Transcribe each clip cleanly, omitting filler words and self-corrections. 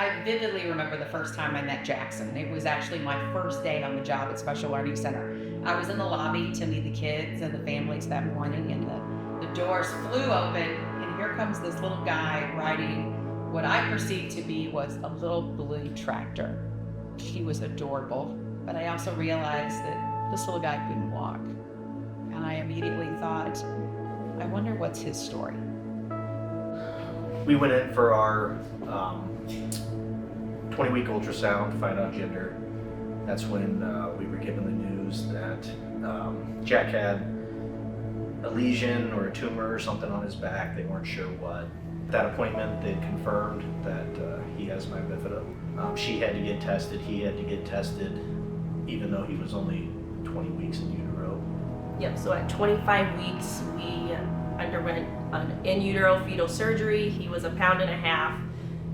I vividly remember the first time I met Jackson. It was actually my first day on the job at Special Learning Center. I was in the lobby to meet the kids and the families that morning, and the doors flew open, and here comes this little guy riding what I perceived to be was a little blue tractor. He was adorable, but I also realized that this little guy couldn't walk. And I immediately thought, I wonder what's his story. We went in for our 20-week ultrasound to find out gender. That's when we were given the news that Jack had a lesion or a tumor or something on his back. They weren't sure what. At that appointment, they confirmed that he has my bifida. She had to get tested, he had to get tested, even though he was only 20 weeks in utero. Yep, so at 25 weeks, we underwent an in utero fetal surgery. He was 1.5 pounds.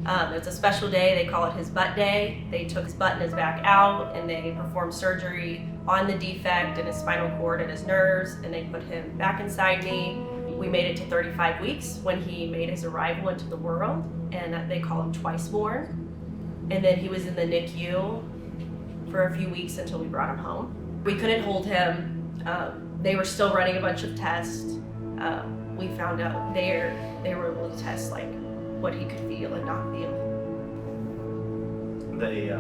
It's a special day, they call it his butt day. They took his butt and his back out, and they performed surgery on the defect in his spinal cord and his nerves, and they put him back inside me. We made it to 35 weeks when he made his arrival into the world, and they call him twice born. And then he was in the NICU for a few weeks until we brought him home. We couldn't hold him. They were still running a bunch of tests. We found out they were able to test like what he could feel and not feel. They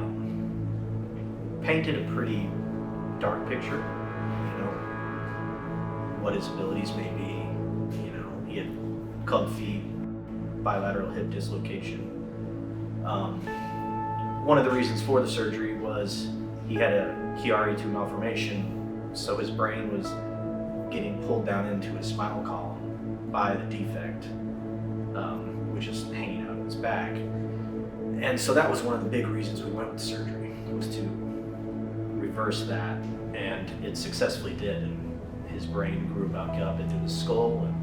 painted a pretty dark picture, what his abilities may be. He had club feet, bilateral hip dislocation. One of the reasons for the surgery was he had a Chiari 2 malformation, so his brain was getting pulled down into his spinal column by the defect, which is hanging out of his back. And so that was one of the big reasons we went with surgery, was to reverse that, and it successfully did. And his brain grew back up into his skull and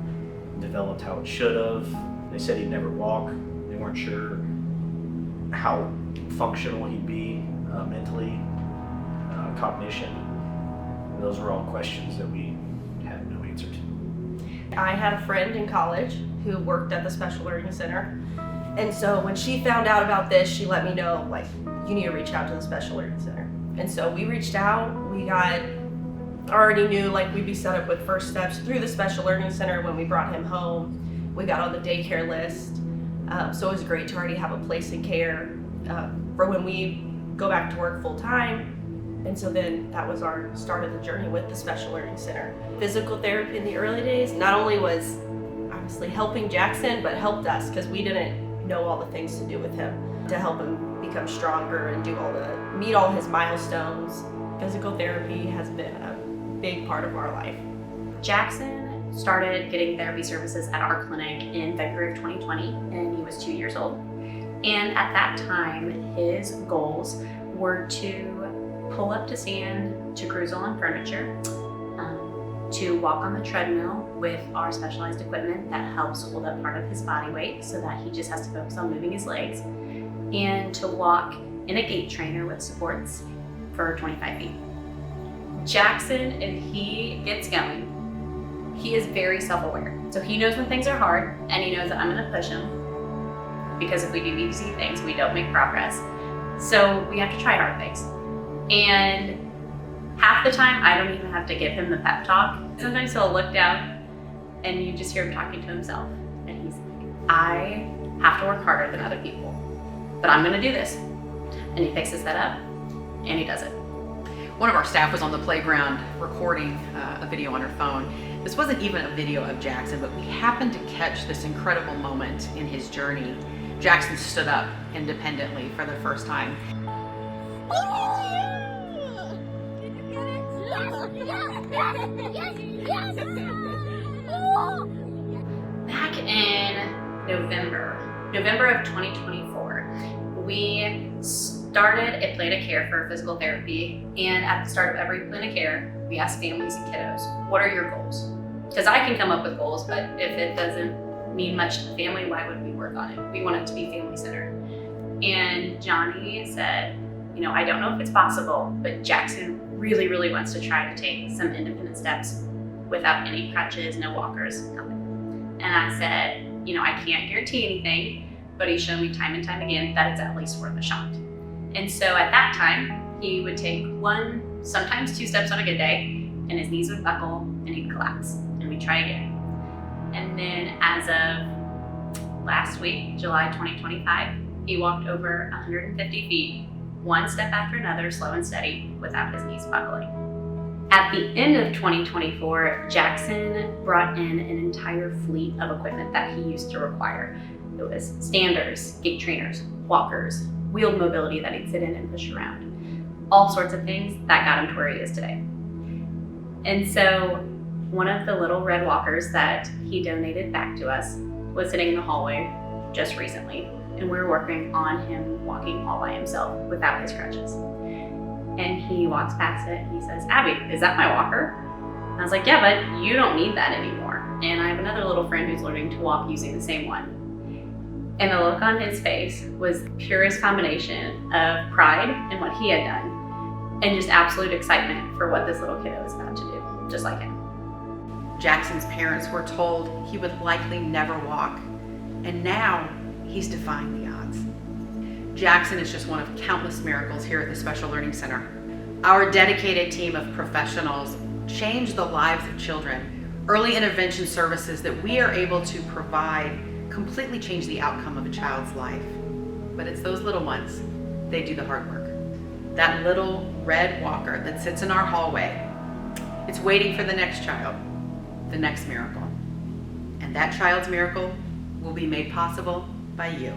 developed how it should have. They said he'd never walk. They weren't sure how functional he'd be mentally, cognition. And those were all questions that we had no answer to. I had a friend in college who worked at the Special Learning Center. And so when she found out about this, she let me know, like, you need to reach out to the Special Learning Center. And so we reached out. We already knew like we'd be set up with first steps through the Special Learning Center when we brought him home. We got on the daycare list. So it was great to already have a place in care for when we go back to work full time. And so then that was our start of the journey with the Special Learning Center. Physical therapy in the early days not only was obviously helping Jackson, but helped us because we didn't know all the things to do with him to help him become stronger and meet all his milestones. Physical therapy has been a big part of our life. Jackson started getting therapy services at our clinic in February of 2020, and he was 2 years old. And at that time, his goals were to pull up to stand, to cruise on furniture, to walk on the treadmill with our specialized equipment that helps hold up part of his body weight so that he just has to focus on moving his legs, and to walk in a gait trainer with supports for 25 feet. Jackson, if he gets going, he is very self-aware. So he knows when things are hard, and he knows that I'm gonna push him, because if we do easy things, we don't make progress. So we have to try hard things. And half the time, I don't even have to give him the pep talk. Sometimes he'll look down and you just hear him talking to himself. And he's like, I have to work harder than other people, but I'm gonna do this. And he picks his head up and he does it. One of our staff was on the playground recording a video on her phone. This wasn't even a video of Jackson, but we happened to catch this incredible moment in his journey. Jackson stood up independently for the first time. Back in November of 2024, we started a plan of care for physical therapy, and at the start of every plan of care, we ask families and kiddos, what are your goals? Because I can come up with goals, but if it doesn't mean much to the family, why would we work on it? We want it to be family-centered. And Johnny said, I don't know if it's possible, but Jackson really, really wants to try to take some independent steps without any crutches, no walkers, nothing. And I said, I can't guarantee anything, but he's shown me time and time again that it's at least worth a shot. And so at that time, he would take 1, sometimes 2 steps on a good day, and his knees would buckle and he'd collapse, and we'd try again. And then as of last week, July 2025, he walked over 150 feet, 1 step after another, slow and steady, without his knees buckling. At the end of 2024, Jackson brought in an entire fleet of equipment that he used to require. It was standers, gait trainers, walkers, wheeled mobility that he'd sit in and push around. All sorts of things that got him to where he is today. And so one of the little red walkers that he donated back to us was sitting in the hallway just recently, and we were working on him walking all by himself without his crutches. And he walks past it and he says, "Abby, is that my walker?" And I was like, "Yeah, but you don't need that anymore." And I have another little friend who's learning to walk using the same one. And the look on his face was the purest combination of pride in what he had done and just absolute excitement for what this little kiddo is about to do, just like him. Jackson's parents were told he would likely never walk, and now he's defying the odds. Jackson is just one of countless miracles here at the Special Learning Center. Our dedicated team of professionals change the lives of children. Early intervention services that we are able to provide completely change the outcome of a child's life. But it's those little ones, they do the hard work. That little red walker that sits in our hallway, it's waiting for the next child, the next miracle. And that child's miracle will be made possible by you.